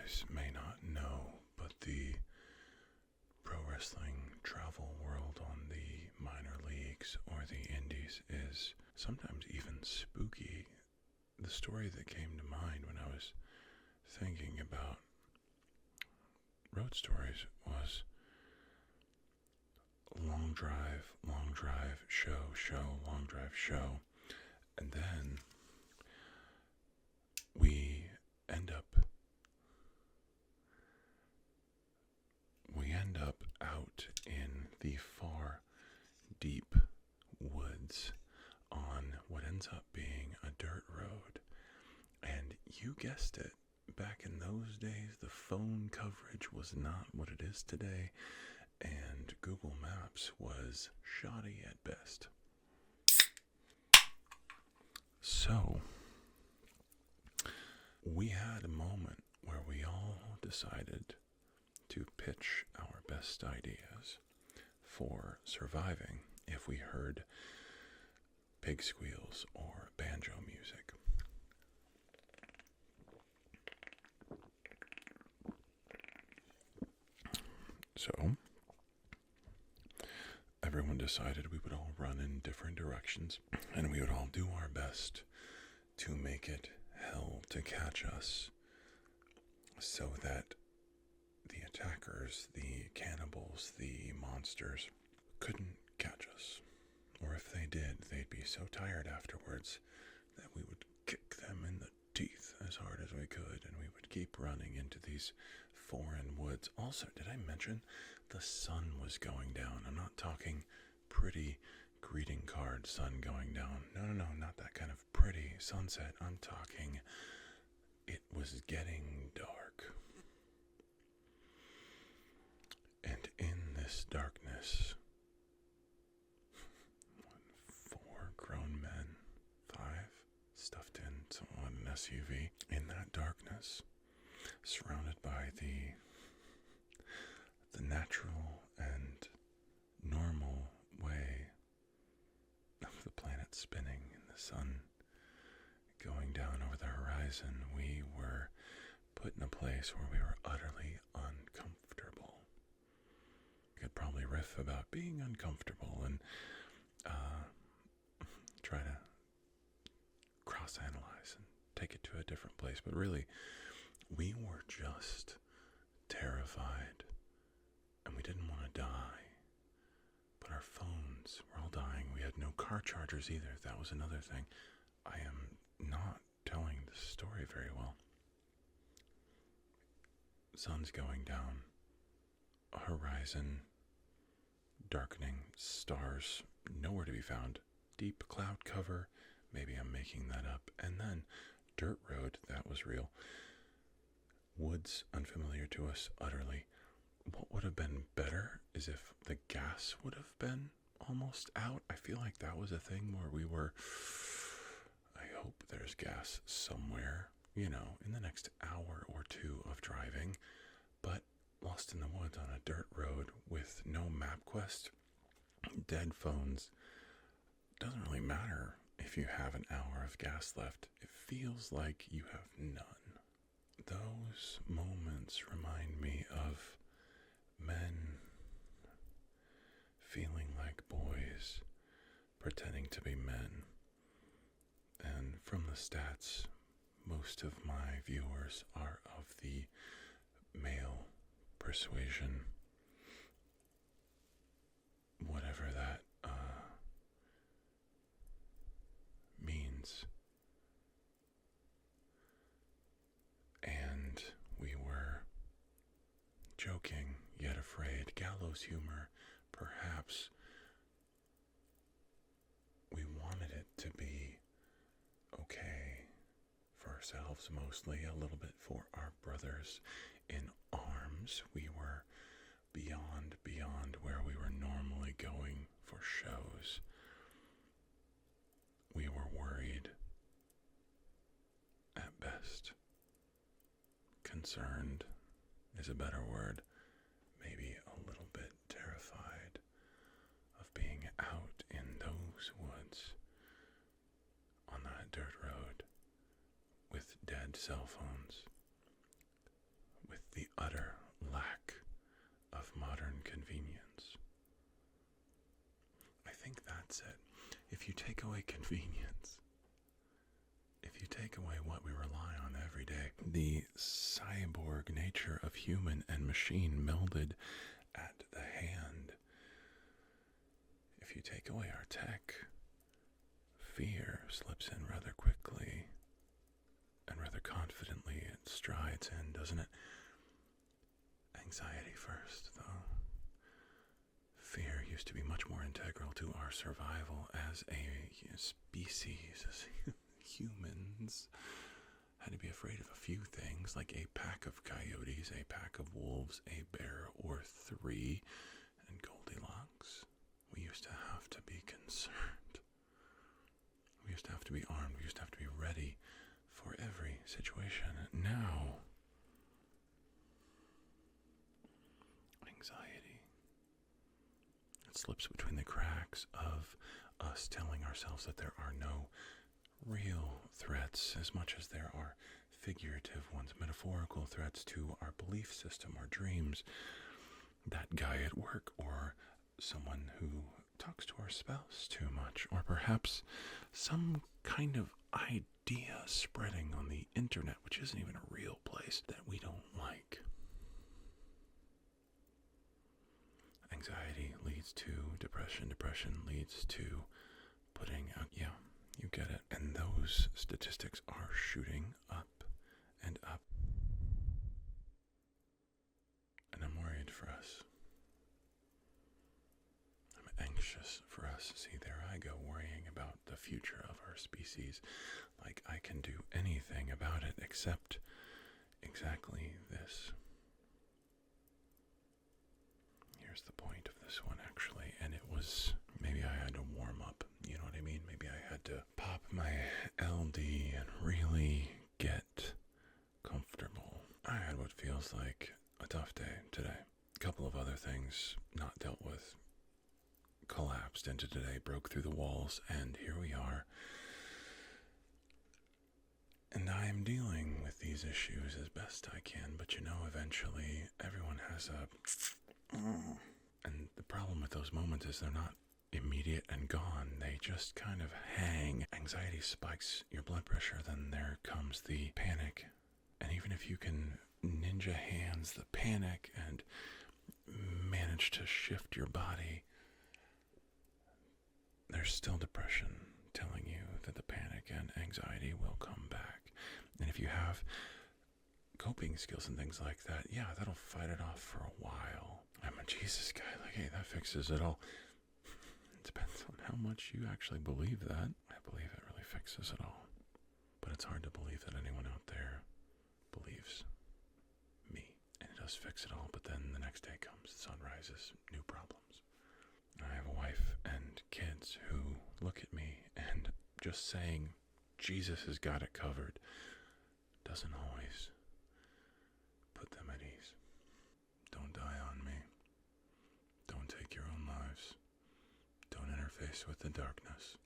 guys may not know, but the pro wrestling travel world on the minor leagues or the indies is sometimes even spooky. The story that came to mind when I was thinking about road stories was long drive, show, long drive, show. And then we end up out in the far, deep woods on what ends up being a dirt road. And you guessed it, back in those days, the phone coverage was not what it is today, and Google Maps was shoddy at best. So, we had a moment where we all decided to pitch our best ideas for surviving if we heard pig squeals or banjo music. So, everyone decided we would all run in different directions, and we would all do our best to make it hell to catch us, so that the attackers, the cannibals, the monsters couldn't catch us. Or if they did, they'd be so tired afterwards that we would kick them in the teeth as hard as we could, and we would keep running into these foreign woods. Also, did I mention the sun was going down? I'm not talking pretty greeting card sun going down. No, not that kind of pretty sunset. I'm talking it was getting dark. And in this darkness, 4 grown men, 5 stuffed in an SUV, in that darkness, surrounded by the natural and normal way of the planet spinning and the sun going down over the horizon, we were put in a place where we were utterly uncomfortable. We could probably riff about being uncomfortable and try to cross-analyze and take it to a different place, but really, we were just terrified, and we didn't want to die, but our phones were all dying. We had no car chargers either. That was another thing. I am not telling the story very well. Sun's going down, a horizon darkening, stars nowhere to be found, deep cloud cover, maybe I'm making that up, and then dirt road, that was real. Woods unfamiliar to us utterly. What would have been better is if the gas would have been almost out. I feel like that was a thing where we were, I hope there's gas somewhere, in the next hour or two of driving, but lost in the woods on a dirt road with no MapQuest, dead phones. Doesn't really matter if you have an hour of gas left. It feels like you have none. Those moments remind me of men feeling like boys, pretending to be men. And from the stats, most of my viewers are of the male persuasion, whatever that means. And we were joking, yet afraid, gallows humor, perhaps. We wanted it to be okay for ourselves, mostly, a little bit for our brothers in arms. We were beyond where we were normally going for shows. We were worried, at best. Concerned is a better word. Maybe a little bit terrified of being out in those woods on that dirt road with dead cell phones. take away convenience, if you take away what we rely on every day, the cyborg nature of human and machine melded at the hand, if you take away our tech, fear slips in rather quickly and rather confidently. It strides in, doesn't it? Anxiety first, though. Fear used to be much more integral to our survival as a species, as humans. Had to be afraid of a few things, like a pack of coyotes, a pack of wolves, a bear or three, and Goldilocks. We used to have to be concerned. We used to have to be armed. We used to have to be ready for every situation. Now, anxiety. It slips between the cracks of us telling ourselves that there are no real threats as much as there are figurative ones, metaphorical threats to our belief system, our dreams. That guy at work, or someone who talks to our spouse too much, or perhaps some kind of idea spreading on the internet, which isn't even a real place, that we don't like. Anxiety leads to depression. Depression leads to putting out, yeah, you get it. And those statistics are shooting up and up. And I'm worried for us. I'm anxious for us. See, there I go, worrying about the future of our species, like I can do anything about it except exactly this. Here's the point of this one, actually, and it was, maybe I had to warm up, you know what I mean? Maybe I had to pop my LD and really get comfortable. I had what feels like a tough day today. A couple of other things not dealt with collapsed into today, broke through the walls, and here we are. And I am dealing with these issues as best I can, but you know, eventually everyone has a... And the problem with those moments is they're not immediate and gone. They just kind of hang. Anxiety spikes your blood pressure, then there comes the panic. And even if you can ninja hands the panic and manage to shift your body, there's still depression telling you that the panic and anxiety will come back. And if you have coping skills and things like that, yeah, that'll fight it off for a while. I'm a Jesus guy, like, hey, that fixes it all. It depends on how much you actually believe that. I believe it really fixes it all. But it's hard to believe that anyone out there believes me. And it does fix it all, but then the next day comes, the sun rises, new problems. I have a wife and kids who look at me, and just saying Jesus has got it covered doesn't always put them at ease. Don't die on me. Don't take your own lives. Don't interface with the darkness.